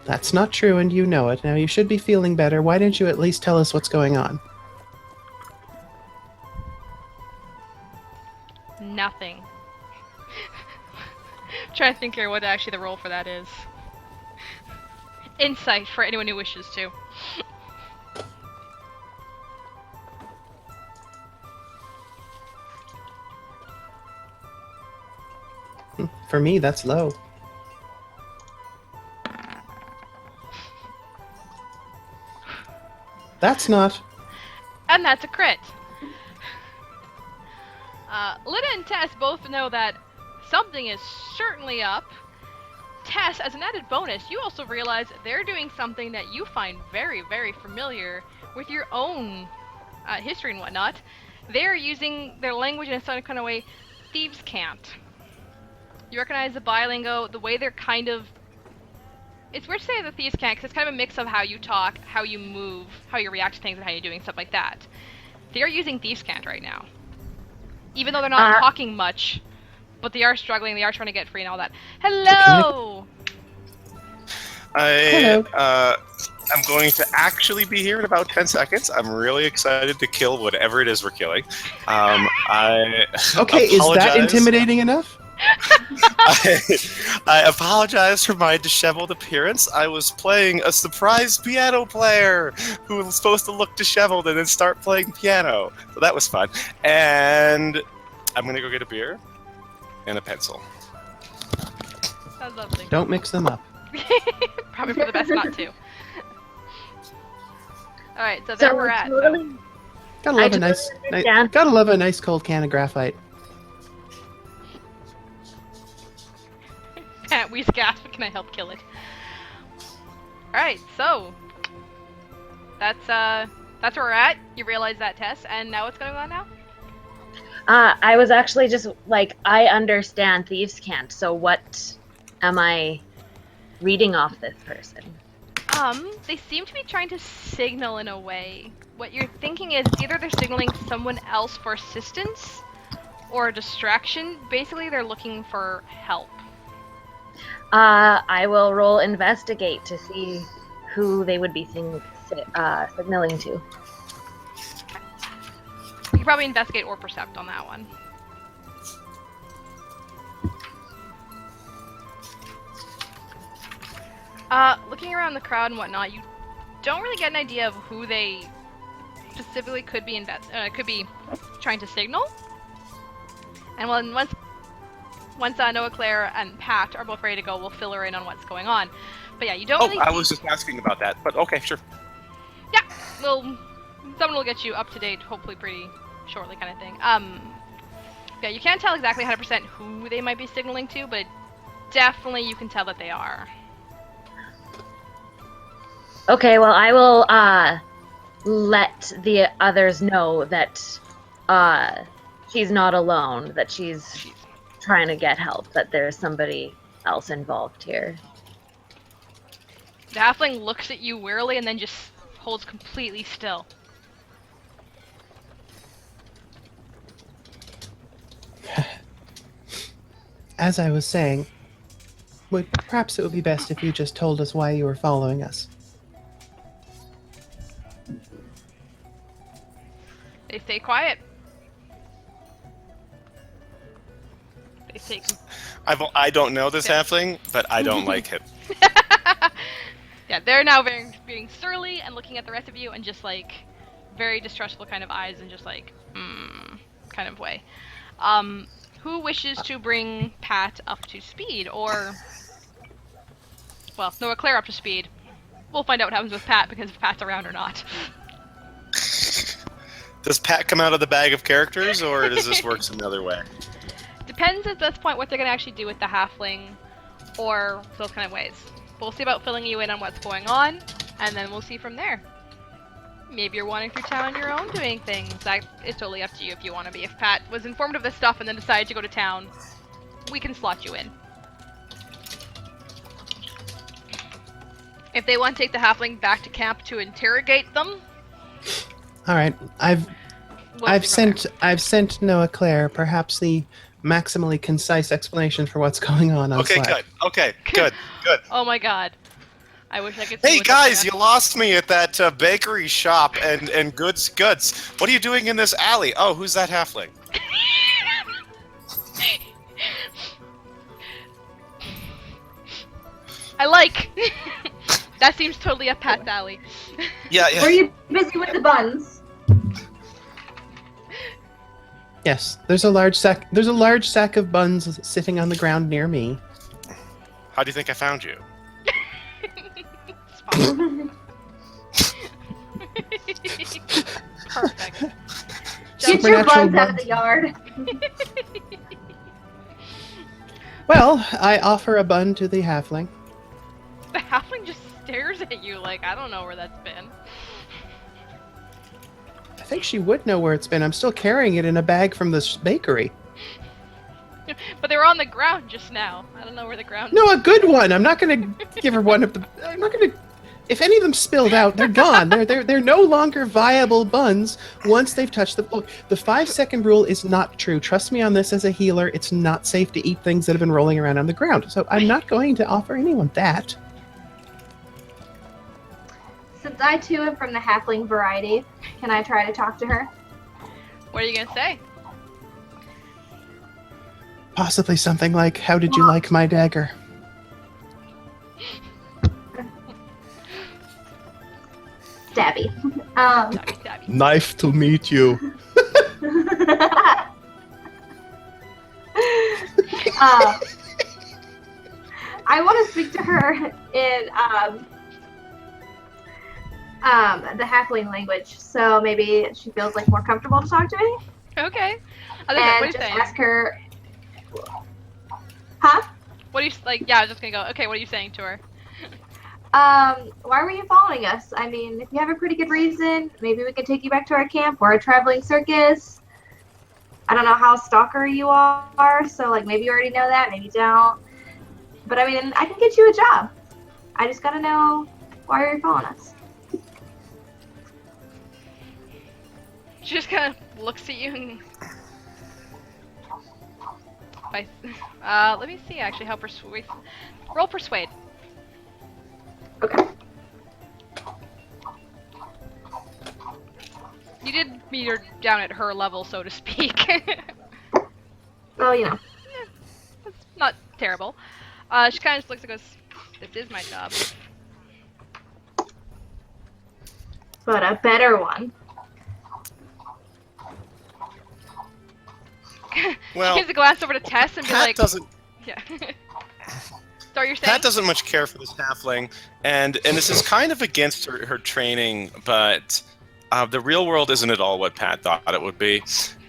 That's not true, and you know it. Now, you should be feeling better. Why didn't you at least tell us what's going on? Nothing. Trying to think here what actually the role for that is. Insight for anyone who wishes to. For me, that's low. That's not. And that's a crit. Lita and Tess both know that something is certainly up. Tess, as an added bonus, you also realize they're doing something that you find very, very familiar with your own history and whatnot. They're using their language in a certain kind of way thieves can't. You recognize the bilingo, the way they're kind of... It's weird to say the thieves can't, because it's kind of a mix of how you talk, how you move, how you react to things, and how you're doing stuff like that. They're using thieves can't right now. Even though they're not talking much, but they are struggling, they are trying to get free and all that. Hello! Hello. I'm going to actually be here in about 10 seconds. I'm really excited to kill whatever it is we're killing. I Okay, is that apologize. intimidating enough? I apologize for my disheveled appearance. I was playing a surprise piano player who was supposed to look disheveled and then start playing piano. So that was fun. And I'm going to go get a beer and a pencil. Sounds lovely. Don't mix them up. Probably for the best not to. Alright, so there we're at. Totally, Gotta love I a nice, totally understand. gotta love a nice cold can of graphite. We gasp, can I help kill it? Alright, so that's where we're at. You realize that, Tess, and now what's going on now? I was actually just like, I understand thieves can't, so what am I reading off this person? They seem to be trying to signal in a way. What you're thinking is either they're signaling someone else for assistance or a distraction. Basically, they're looking for help. I will roll investigate to see who they would be signaling to. You can probably investigate or percept on that one. Looking around the crowd and whatnot, you don't really get an idea of who they specifically could be trying to signal. And once Noah, Claire, and Pat are both ready to go, we'll fill her in on what's going on. But yeah, you don't really... I was just asking about that, but okay, sure. Yeah, someone will get you up to date, hopefully pretty shortly, kind of thing. Yeah, you can't tell exactly 100% who they might be signaling to, but definitely you can tell that they are. Okay, well, I will let the others know that she's not alone, that she's trying to get help, that there's somebody else involved here. The halfling looks at you wearily and then just holds completely still. As I was saying, perhaps it would be best if you just told us why you were following us. They stay quiet. They stay... I don't know this halfling, but I don't like him. Yeah, they're now being surly and looking at the rest of you and just like very distrustful kind of eyes and just like kind of way. Who wishes to bring Pat up to speed, or well, Noah, Claire up to speed? We'll find out what happens with Pat because if Pat's around or not. Does Pat come out of the bag of characters, or does this work some other way? Depends at this point what they're gonna actually do with the halfling, or those kind of ways. We'll see about filling you in on what's going on, and then we'll see from there. Maybe you're wandering through town on your own doing things. It's totally up to you if you want to be. If Pat was informed of this stuff and then decided to go to town, we can slot you in. If they want to take the halfling back to camp to interrogate them... Alright, I've sent Noah Claire perhaps the maximally concise explanation for what's going on Okay, Slack. good. Okay, good. Oh my god. I wish I could see Hey what's up guys, there. you lost me at that bakery shop and goods. What are you doing in this alley? Oh, who's that halfling? I like. That seems totally up Pat's alley. Yeah, yeah. Were you busy with the buns? Yes, there's a large sack. There's a large sack of buns sitting on the ground near me. How do you think I found you? It's fine. Perfect. Get your Supernatural buns out of buns. the yard. Well, I offer a bun to the halfling. The halfling just stares at you like, I don't know where that's been. I think she would know where it's been. I'm still carrying it in a bag from this bakery. But they were on the ground just now. I don't know where the ground No, a good one. I'm not going to give her one of the. I'm not going to. If any of them spilled out, they're gone. They're no longer viable buns once they've touched the. Look, the 5-second rule is not true. Trust me on this as a healer. It's not safe to eat things that have been rolling around on the ground. So I'm not going to offer anyone that. Since I too am from the halfling variety, can I try to talk to her? What are you gonna say? Possibly something like, "How did you like my dagger?" Stabby. Stabby, stabby. Nice to meet you. I want to speak to her in the halfling language, so maybe she feels like more comfortable to talk to me. Okay. Other than, what are And you just saying? ask her. Huh? What are you like? Yeah, I was just gonna go. Okay, what are you saying to her? Why were you following us? I mean, if you have a pretty good reason, maybe we can take you back to our camp or a traveling circus. I don't know how stalker you are, so like maybe you already know that, maybe you don't. But I mean, I can get you a job. I just gotta know why are you following us. She just kind of looks at you and. Let me see actually how persuade. Roll persuade. Okay. You did meet her down at her level, so to speak. Well, you know. That's not terrible. She kind of just looks and goes, "This is my job." But a better one. Well, She gives a glance over to Tess and be Pat like, doesn't. "Yeah." So you're saying? Pat doesn't much care for this halfling, and this is kind of against her training, but the real world isn't at all what Pat thought it would be.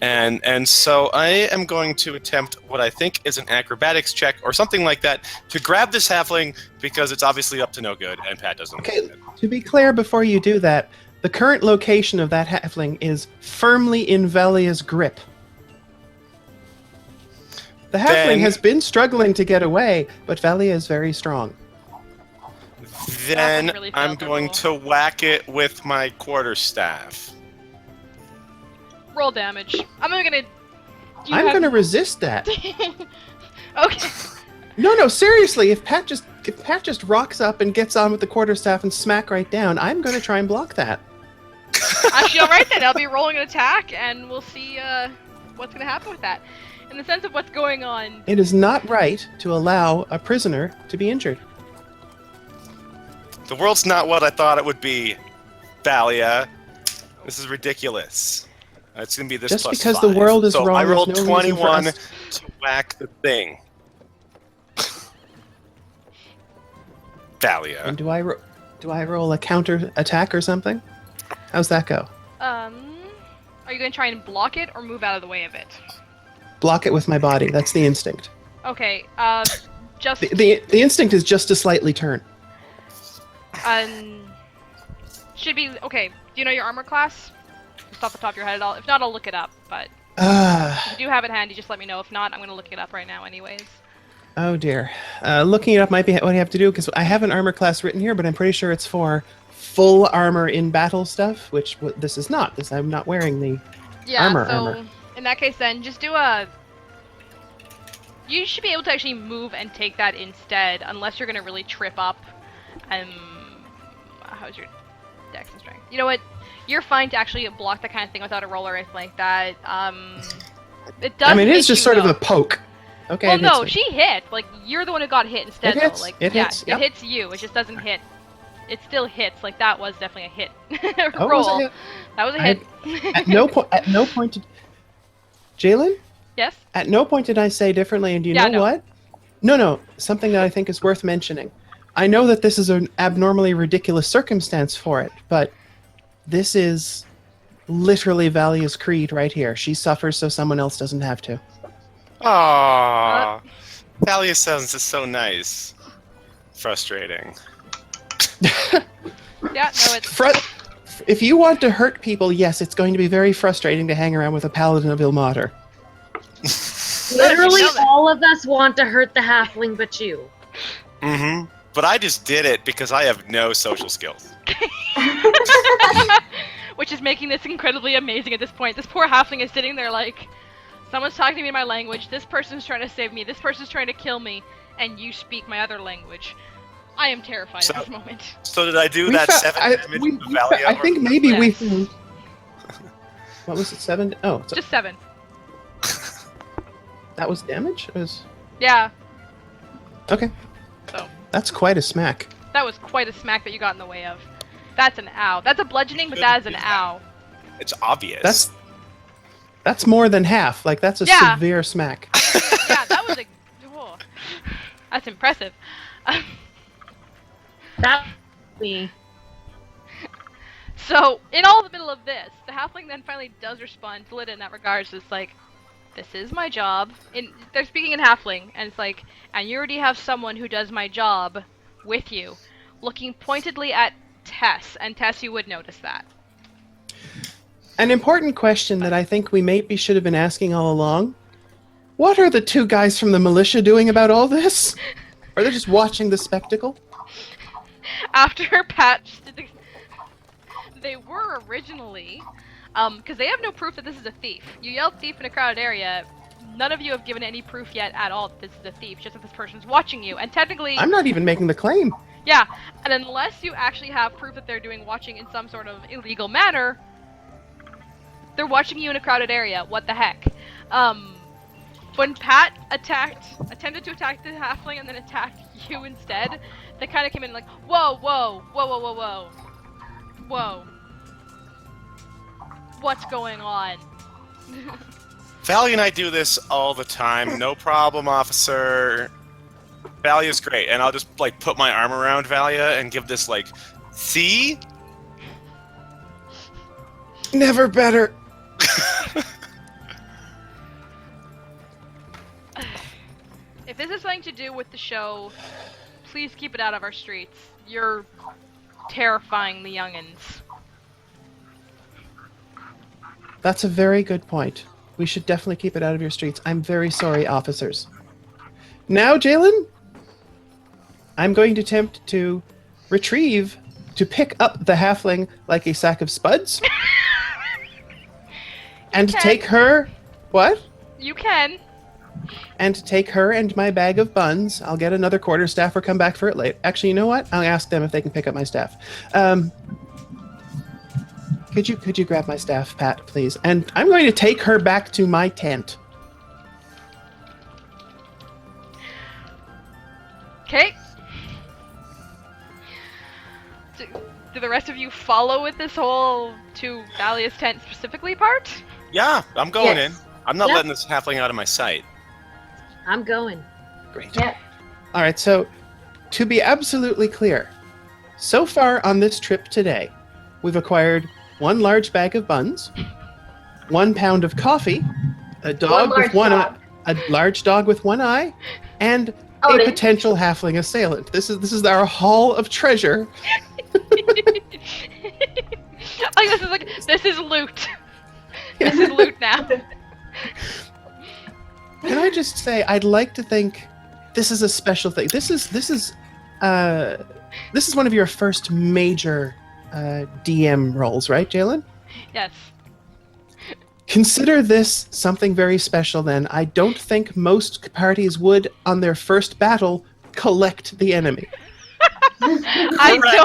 And so I am going to attempt what I think is an acrobatics check or something like that to grab this halfling because it's obviously up to no good, and Pat doesn't Okay, like it. to be clear before you do that, the current location of that halfling is firmly in Valia's grip. The halfling Then- has been struggling to get away, but Valia is very strong. Then really I'm failed the going roll. to whack it with my quarterstaff. Roll damage. I'm gonna. I'm going to resist that. Okay. No, seriously, if Pat just rocks up and gets on with the quarterstaff and smack right down, I'm going to try and block that. Actually, alright then. I'll be rolling an attack, and we'll see what's gonna happen with that. In the sense of what's going on. It is not right to allow a prisoner to be injured. The world's not what I thought it would be, Thalia. This is ridiculous. It's going to be this Just plus because 5. the world is so wrong I is rolled no reason for 21 us- to whack the thing. Thalia. And do I roll a counter attack or something? How's that go? Are you gonna try and block it or move out of the way of it? Block it with my body. That's the instinct. Okay. Just The instinct is just to slightly turn. should be okay. Do you know your armor class? Just off the top of your head, if not, I'll look it up. But if you do have it handy, just let me know. If not, I'm gonna look it up right now, anyways. Oh dear. Looking it up might be what I have to do because I have an armor class written here, but I'm pretty sure it's for full armor in battle stuff, which this is not. I'm not wearing the Yeah. armor. So in that case, then just do a. You should be able to actually move and take that instead, unless you're gonna really trip up How's your dex and strength? You know what? You're fine to actually block that kind of thing without a roll or anything like that. It does. I mean, it hit is just you, sort of though. a poke. Okay. Well, it hits no, me. she hit. Like, you're the one who got hit instead, It hits. though. Like, It yeah, hits, yep. it hits you. It just doesn't hit. It still hits. Like, that was definitely a hit. Oh, Roll. was it hit? That was a I- hit. At no point did Jalen. Yes? At no point did I say differently. And do you Yeah, know no. what? No. Something that I think is worth mentioning. I know that this is an abnormally ridiculous circumstance for it, but this is literally Valia's creed right here. She suffers so someone else doesn't have to. Aww. Thalia sounds just so nice. Frustrating. Yeah, no, it's... If you want to hurt people, yes, it's going to be very frustrating to hang around with a paladin of Ilmater. Literally, know that. all of us want to hurt the halfling, but you. Mm-hmm. But I just did it because I have no social skills. Which is making this incredibly amazing at this point. This poor halfling is sitting there like, someone's talking to me in my language, this person's trying to save me, this person's trying to kill me, and you speak my other language. I am terrified at this moment. So did I do We that fa- 7 I- damage we- to we Valia? fa- I think maybe we... Yes. What was it, 7? Oh, so Just 7. that was damage? It was... Yeah, Okay. So. That's quite a smack. that was quite a smack that you got in the way of. That's an ow. That's a bludgeoning, but that is an ow. It's obvious. That's more than half. Like, that's a Yeah. severe smack. Yeah, that was a... Whoa. That's impressive. That me. So, in all the middle of this, the halfling then finally does respond to Lida in that regards. It's like, this is my job. They're speaking in halfling, and it's like, and you already have someone who does my job with you. Looking pointedly at Tess, and Tess, you would notice that. An important question that I think we maybe should have been asking all along. What are the two guys from the militia doing about all this? Are they just watching the spectacle? After Patch did the... They were originally, because they have no proof that this is a thief. You yelled thief in a crowded area. None of you have given any proof yet at all that this is a thief, just that this person's watching you. And technically... I'm not even making the claim. Yeah, and unless you actually have proof that they're doing watching in some sort of illegal manner, they're watching you in a crowded area. What the heck? When Pat attempted to attack the halfling and then attacked you instead, they kind of came in like, whoa, whoa, whoa, whoa, whoa, whoa, whoa. What's going on? Valia and I do this all the time. No problem, officer. Valia's great, and I'll just like put my arm around Valia and give this like, see? Never better. If this is something to do with the show, please keep it out of our streets. You're terrifying the youngins. That's a very good point. We should definitely keep it out of your streets. I'm very sorry, officers. Now, Jalen, I'm going to attempt to pick up the halfling like a sack of spuds. And can. take her... What? You can. And take her and my bag of buns. I'll get another quarterstaff or come back for it later. Actually, you know what? I'll ask them if they can pick up my staff. Could you grab my staff, Pat, please? And I'm going to take her back to my tent. Okay. Do the rest of you follow with this whole to Valia's tent specifically part? Yeah, I'm going Yes. in. I'm not Yep. letting this halfling out of my sight. I'm going. Great. Yeah. All right, so to be absolutely clear, so far on this trip today, we've acquired 1 large bag of buns, 1 pound of coffee, a dog with one eye, a large dog with 1 eye, and a Odin. potential halfling assailant. This is our haul of treasure. This is loot. This is loot now. Can I just say, I'd like to think this is a special thing. This is one of your first major DM roles, right, Jalen? Yes. Consider this something very special then. I don't think most parties would, on their first battle, collect the enemy. I Correct. don't